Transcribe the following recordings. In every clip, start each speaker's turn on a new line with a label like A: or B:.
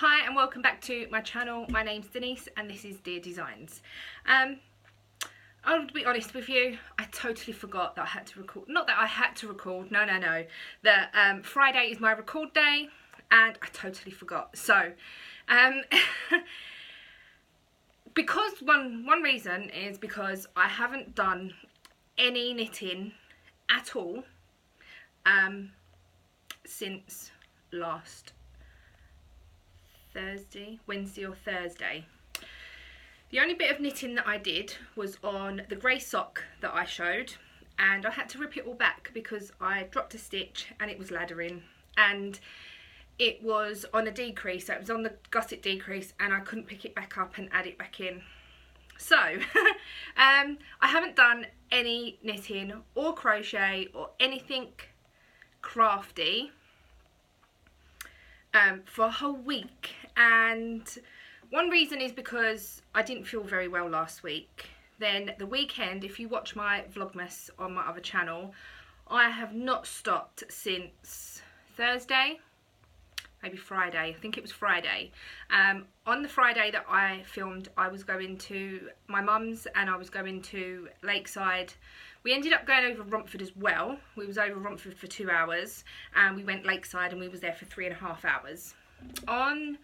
A: Hi and welcome back to my channel. My name's Denise and this is Deer Designs. I'll be honest with you, I totally forgot that I had to record. Not that I had to record, no. That Friday is my record day and I totally forgot. So, because one reason is because I haven't done any knitting at all since last Wednesday or Thursday. The only bit of knitting that I did was on the grey sock that I showed, and I had to rip it all back because I dropped a stitch and it was laddering, and it was on a decrease, so it was on the gusset decrease, and I couldn't pick it back up and add it back in. So I haven't done any knitting or crochet or anything crafty for a whole week, and one reason is because I didn't feel very well last week. Then the weekend, if you watch my Vlogmas on my other channel, I have not stopped since Thursday, maybe Friday. I think it was Friday. On the Friday that I filmed, I was going to my mum's and I was going to Lakeside. We ended up going over Romford as well. We was over Romford for 2 hours and we went Lakeside and we was there for 3.5 hours. On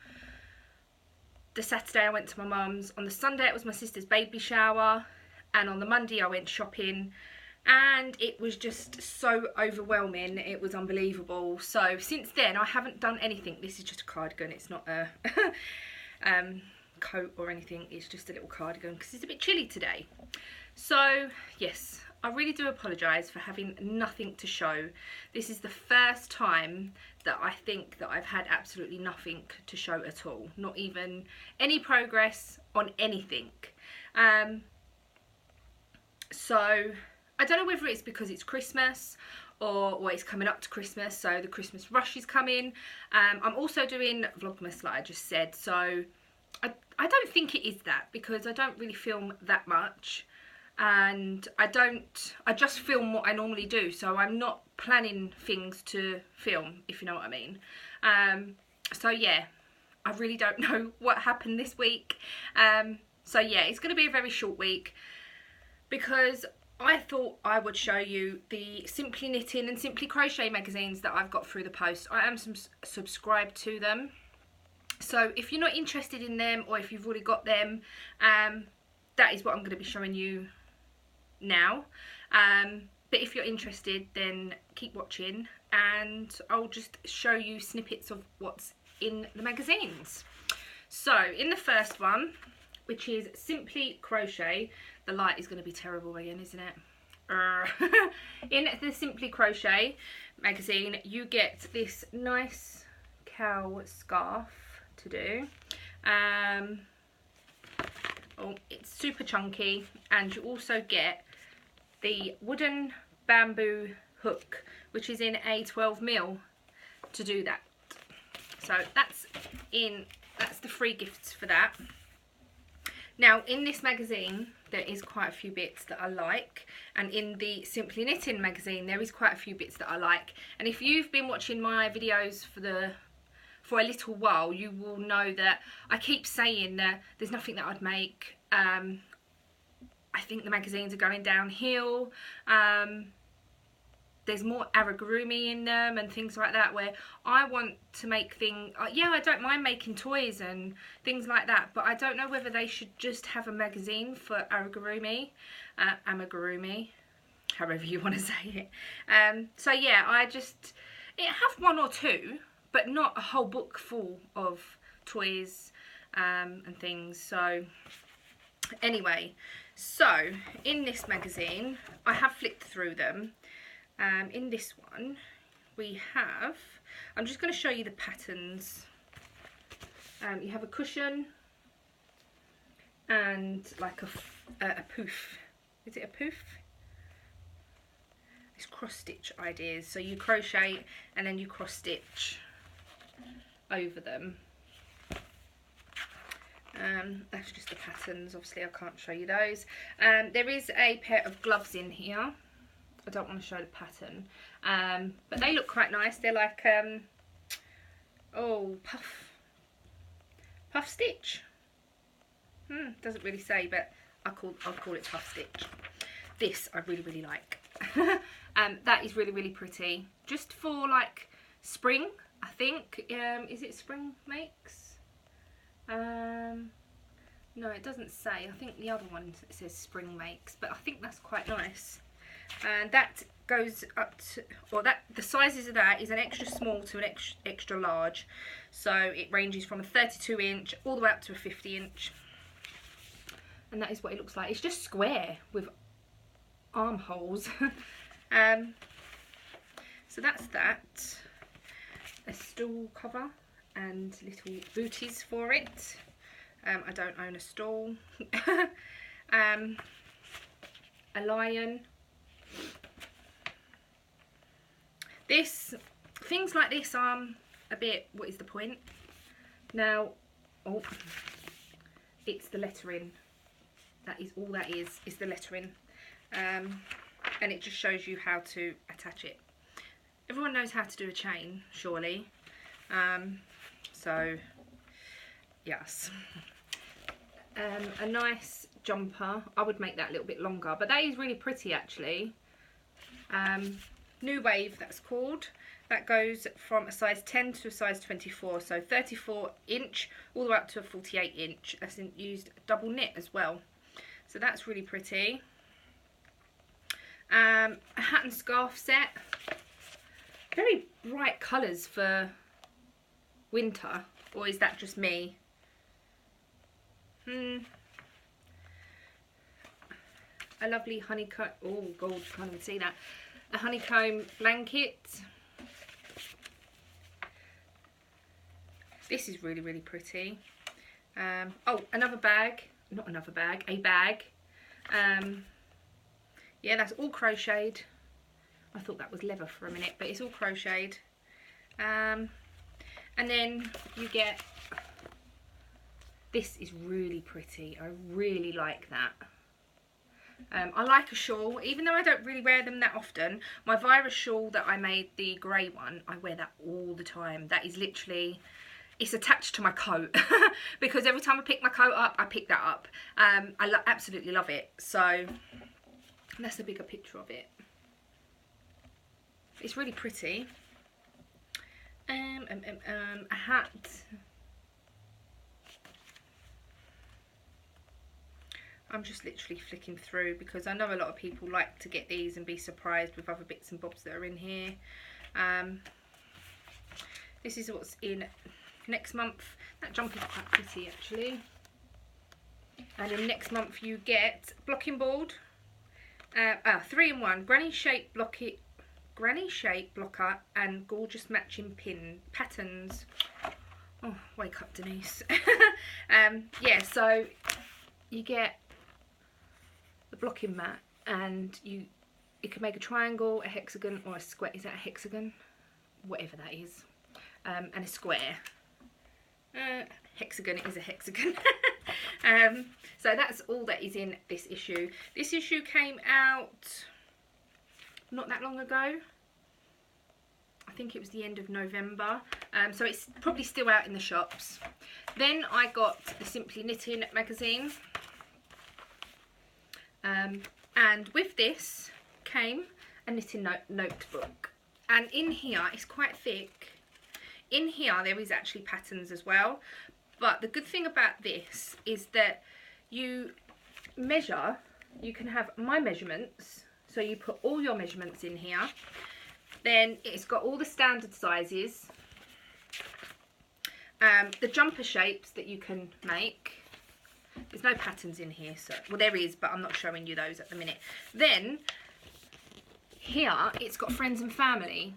A: the Saturday I went to my mum's, on the Sunday it was my sister's baby shower, and on the Monday I went shopping, and it was just so overwhelming, it was unbelievable. So since then I haven't done anything. This is just a cardigan, it's not a coat or anything, it's just a little cardigan because it's a bit chilly today. So yes, I really do apologise for having nothing to show. This is the first time that I think that I've had absolutely nothing to show at all. Not even any progress on anything. So I don't know whether it's because it's Christmas or it's coming up to Christmas, so the Christmas rush is coming. I'm also doing Vlogmas like I just said, so I don't think it is that, because I don't really film that much. And I just film what I normally do, so I'm not planning things to film, if you know what I mean. So yeah, I really don't know what happened this week. So yeah, it's going to be a very short week because I thought I would show you the Simply Knitting and Simply Crochet magazines that I've got through the post. I am subscribed to them, so if you're not interested in them or if you've already got them, that is what I'm going to be showing you now. But if you're interested, then keep watching and I'll just show you snippets of what's in the magazines. So in the first one, which is Simply Crochet, the light is going to be terrible again, isn't it? In the Simply Crochet magazine you get this nice cowl scarf to do. Oh, it's super chunky, and you also get the wooden bamboo hook, which is in a 12mm to do that. So that's the free gifts for that. Now in this magazine there is quite a few bits that I like, and in the Simply Knitting magazine there is quite a few bits that I like, and if you've been watching my videos for a little while, you will know that I keep saying that there's nothing that I'd make. I think the magazines are going downhill. There's more aragurumi in them and things like that, where I want to make things, yeah, I don't mind making toys and things like that, but I don't know whether they should just have a magazine for amigurumi, however you want to say it. So yeah, it have one or two, but not a whole book full of toys and things. So anyway, so in this magazine I have flicked through them. In this one we have, I'm just going to show you the patterns. You have a cushion and like a poof. Is it a poof? It's cross stitch ideas, so you crochet and then you cross stitch over them. That's just the patterns. Obviously I can't show you those. There is a pair of gloves in here. I don't want to show the pattern, but they look quite nice. They're like oh, puff stitch. Doesn't really say, but I'll call it puff stitch. This I really, really like. That is really, really pretty. Just for like spring, I think. Is it spring makes? No, it doesn't say. I think the other one says spring makes, but I think that's quite nice. And that goes up to, or that the sizes of that is an extra small to an extra large. So it ranges from a 32 inch all the way up to a 50 inch. And that is what it looks like. It's just square with armholes. So that's that. A stool cover and little booties for it. I don't own a stool. A lion. Things like this are a bit, what is the point? Now, oh, it's the lettering. That is all that is the lettering. And it just shows you how to attach it. Everyone knows how to do a chain, surely. So, yes. A nice jumper. I would make that a little bit longer, but that is really pretty actually. New Wave, that's called. That goes from a size 10 to a size 24, so 34 inch all the way up to a 48 inch. That's used double knit as well, so that's really pretty. A hat and scarf set. Very bright colours for winter, or is that just me? A lovely honeycomb, oh gold, can't even see that. A honeycomb blanket. This is really, really pretty. Oh, another bag, not another bag, a bag. Yeah, that's all crocheted. I thought that was leather for a minute, but it's all crocheted. And then you get, this is really pretty. I really like that. I like a shawl, even though I don't really wear them that often. My virus shawl that I made, the grey one, I wear that all the time. That is literally, it's attached to my coat because every time I pick my coat up, I pick that up. I absolutely love it. So that's a bigger picture of it. It's really pretty. A hat. I'm just literally flicking through because I know a lot of people like to get these and be surprised with other bits and bobs that are in here. This is what's in next month. That jumper is quite pretty actually. And in next month you get blocking board, 3-in-1 granny shape blocker and gorgeous matching pin patterns. Oh, wake up Denise. Yeah, so you get the blocking mat, and you can make a triangle, a hexagon, or a square. Is that a hexagon? Whatever that is. And a square. Hexagon, it is a hexagon. So that's all that is in this issue. This issue came out not that long ago. I think it was the end of November. So it's probably still out in the shops. Then I got the Simply Knitting magazine. And with this came a knitting notebook. And in here, it's quite thick. In here, there is actually patterns as well. But the good thing about this is that you measure, you can have my measurements. So you put all your measurements in here. Then it's got all the standard sizes. The jumper shapes that you can make. There's no patterns in here, so well there is, but I'm not showing you those at the minute. Then here it's got friends and family,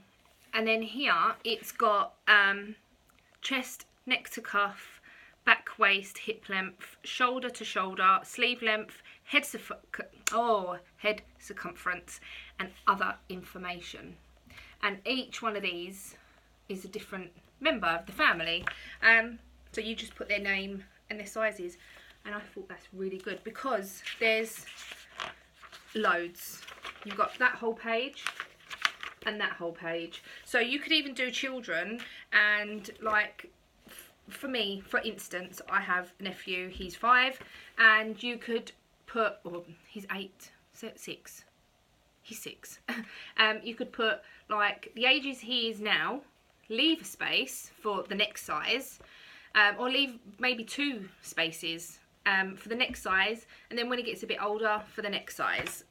A: and then here it's got chest, neck to cuff, back waist, hip length, shoulder to shoulder, sleeve length, head circumference, and other information. And each one of these is a different member of the family. So you just put their name and their sizes. And I thought that's really good because there's loads. You've got that whole page and that whole page. So you could even do children and like for me, for instance, I have a nephew, he's 5, and you could put, or he's 8, so 6, he's 6. You could put like the ages he is now, leave a space for the next size, or leave maybe 2 spaces for the next size, and then when he gets a bit older, for the next size.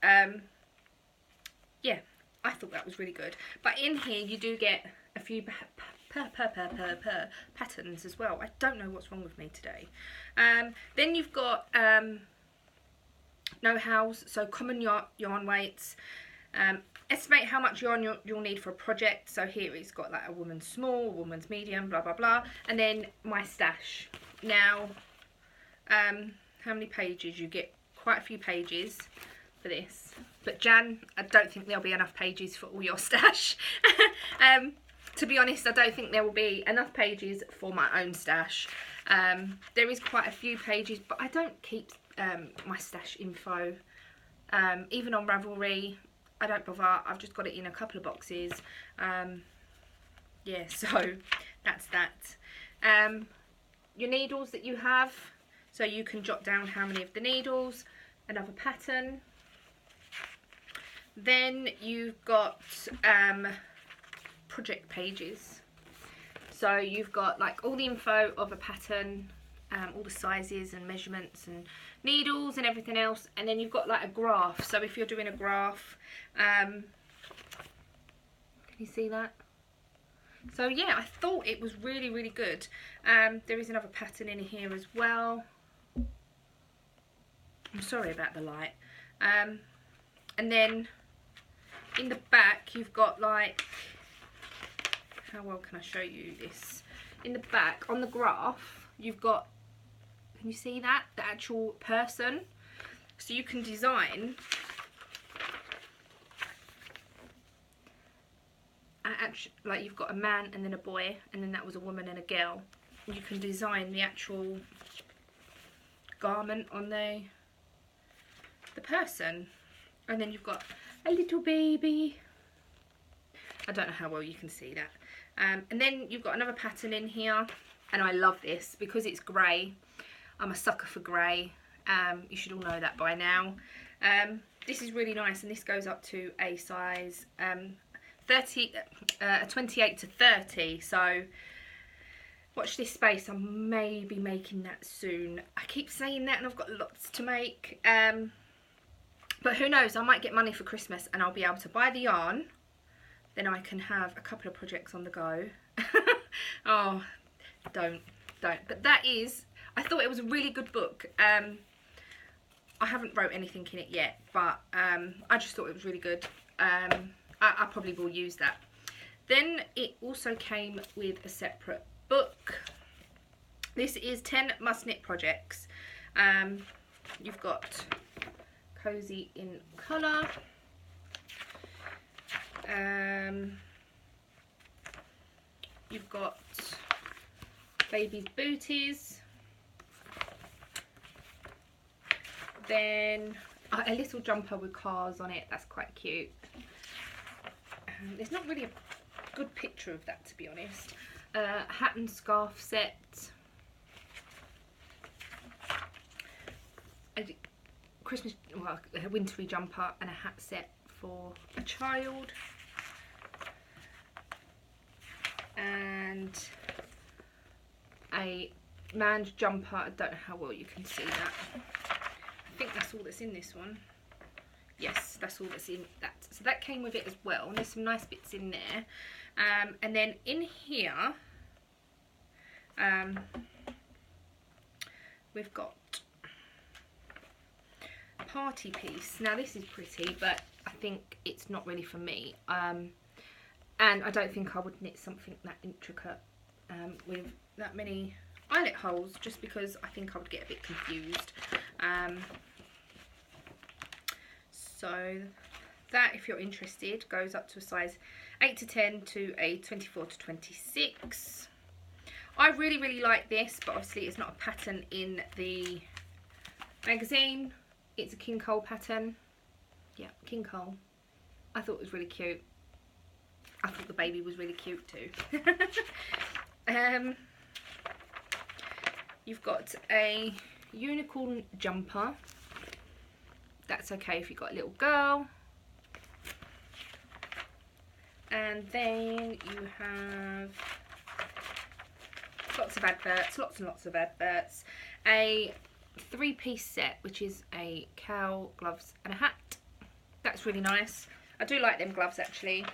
A: Yeah, I thought that was really good. But in here you do get a few patterns as well. I don't know what's wrong with me today. Then you've got know-hows, so common yarn weights. Estimate how much yarn you'll need for a project. So here it's got like a woman's small, a woman's medium, blah blah blah, and then my stash. Now, how many pages? You get quite a few pages for this, but Jan, I don't think there'll be enough pages for all your stash. To be honest, I don't think there will be enough pages for my own stash. There is quite a few pages, but I don't keep my stash info. Even on Ravelry, I don't bother. I've just got it in a couple of boxes. Yeah, so that's that. Your needles that you have, so you can jot down how many of the needles, another pattern. Then you've got project pages. So you've got like all the info of a pattern, all the sizes and measurements and needles and everything else, and then you've got like a graph. So if you're doing a graph, can you see that? So yeah, I thought it was really, really good. There is another pattern in here as well. I'm sorry about the light. And then in the back you've got like, how well can I show you this? In the back on the graph you've got, can you see that? The actual person. So you can design like you've got a man and then a boy, and then that was a woman and a girl. You can design the actual garment on the person, and then you've got a little baby. I don't know how well you can see that. And then you've got another pattern in here, and I love this because it's grey. I'm a sucker for grey. You should all know that by now. This is really nice, and this goes up to a size 28 to 30. So watch this space. I may be making that soon. I keep saying that, and I've got lots to make. But who knows? I might get money for Christmas, and I'll be able to buy the yarn. Then I can have a couple of projects on the go. Oh, don't. But that is, I thought it was a really good book. I haven't wrote anything in it yet, but I just thought it was really good. I probably will use that. Then it also came with a separate book. This is 10 must knit projects. You've got cozy in colour. You've got baby's booties. Then a little jumper with cars on it. That's quite cute. There's not really a good picture of that, to be honest. Hat and scarf set. Christmas, well, a wintry jumper and a hat set for a child. And a man's jumper. I don't know how well you can see that. I think that's all that's in this one. Yes, that's all that's in that. So that came with it as well. And there's some nice bits in there. And then in here, we've got a party piece. Now this is pretty, but I think it's not really for me. And I don't think I would knit something that intricate with that many eyelet holes, just because I think I would get a bit confused. So that, if you're interested, goes up to a size 8 to 10 to a 24 to 26. I really, really like this, but obviously it's not a pattern in the magazine. It's a King Cole pattern. Yeah, King Cole. I thought it was really cute. I thought the baby was really cute too. You've got a unicorn jumper. That's okay if you've got a little girl. And then you have lots of adverts, lots and lots of adverts. A 3-piece set, which is a cowl, gloves and a hat. That's really nice. I do like them gloves actually.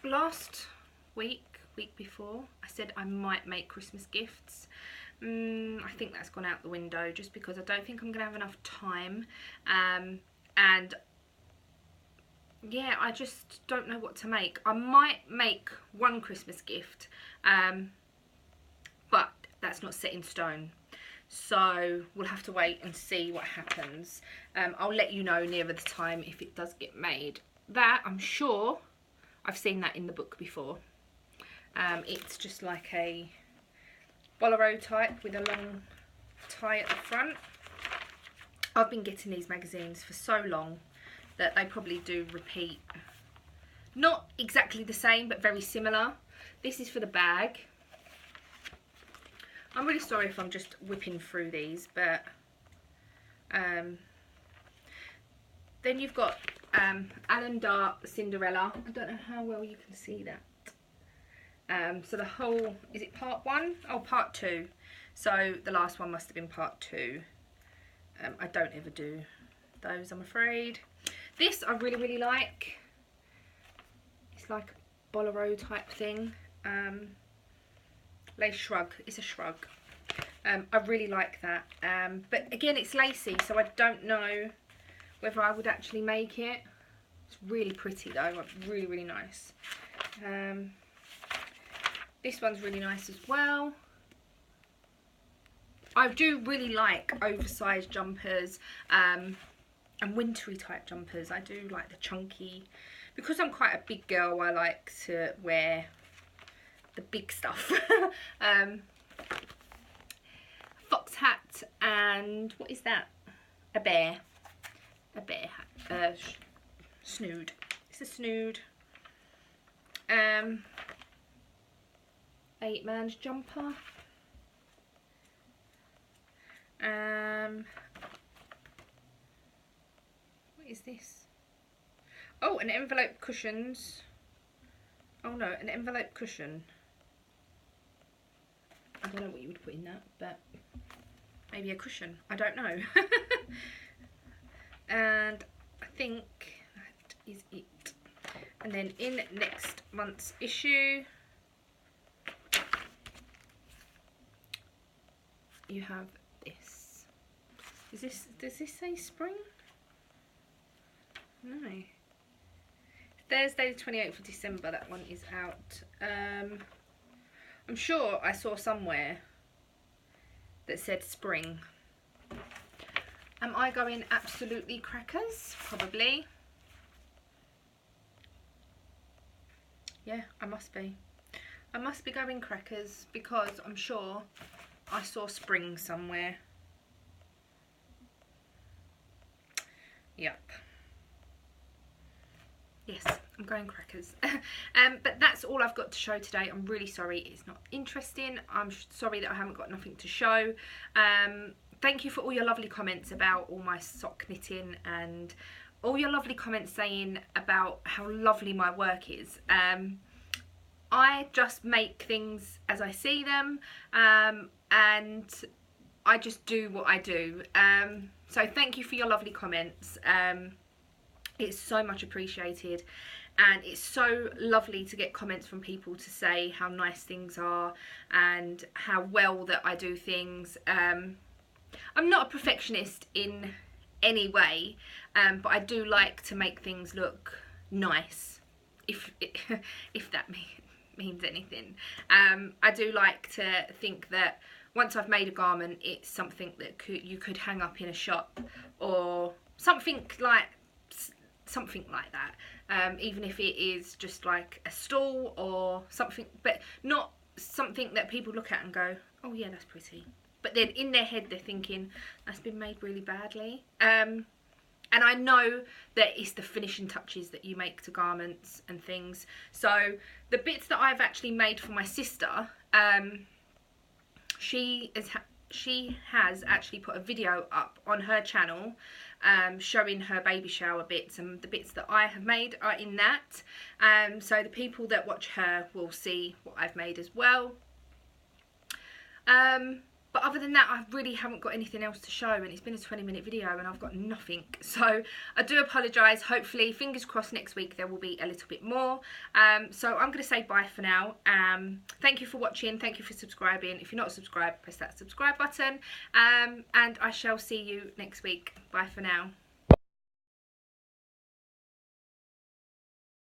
A: Last week before, I said I might make Christmas gifts. I think that's gone out the window just because I don't think I'm going to have enough time. And yeah, I just don't know what to make. I might make one Christmas gift, but that's not set in stone. So we'll have to wait and see what happens. I'll let you know nearer the time if it does get made. That, I'm sure, I've seen that in the book before. It's just like a bolero type with a long tie at the front. I've been getting these magazines for so long that they probably do repeat. Not exactly the same, but very similar. This is for the bag. I'm really sorry if I'm just whipping through these, but then you've got Alan Dart Cinderella. I don't know how well you can see that. So the whole, is it part 1? Oh, part 2. So the last one must have been part 2. I don't ever do those, I'm afraid. This I really, really like. It's like a bolero type thing. Lace shrug. It's a shrug. I really like that. But again, it's lacy, so I don't know whether I would actually make it. It's really pretty though. Really, really nice. This one's really nice as well. I do really like oversized jumpers and wintry type jumpers. I do like the chunky. Because I'm quite a big girl, I like to wear the big stuff. Fox hat and what is that? A bear hat. Snood. It's a snood. 8-man's jumper. What is this? Oh, an envelope cushions. Oh no, an envelope cushion. I don't know what you would put in that, but maybe a cushion. I don't know. And I think that is it. And then in next month's issue, you have this. Does this say spring? No. Thursday the 28th of December, that one is out. I'm sure I saw somewhere that said spring. Am I going absolutely crackers? Probably. Yeah, I must be. I must be going crackers because I'm sure I saw spring somewhere. Yep. Yes, I'm going crackers. But that's all I've got to show today. I'm really sorry it's not interesting. I'm sorry that I haven't got nothing to show. Thank you for all your lovely comments about all my sock knitting and all your lovely comments saying about how lovely my work is. I just make things as I see them, and I just do what I do. So thank you for your lovely comments. It's so much appreciated, and it's so lovely to get comments from people to say how nice things are and how well that I do things. I'm not a perfectionist in any way, but I do like to make things look nice, if that means anything. I do like to think that once I've made a garment, it's something that you could hang up in a shop or something like that, even if it is just like a stall or something, but not something that people look at and go, oh yeah, that's pretty, but then in their head they're thinking that's been made really badly. And I know that it's the finishing touches that you make to garments and things. So the bits that I've actually made for my sister, she has actually put a video up on her channel showing her baby shower bits, and the bits that I have made are in that. So the people that watch her will see what I've made as well. But other than that, I really haven't got anything else to show, and it's been a 20-minute video and I've got nothing. So I do apologise. Hopefully, fingers crossed, next week there will be a little bit more. So I'm going to say bye for now. Thank you for watching. Thank you for subscribing. If you're not subscribed, press that subscribe button. And I shall see you next week. Bye for now.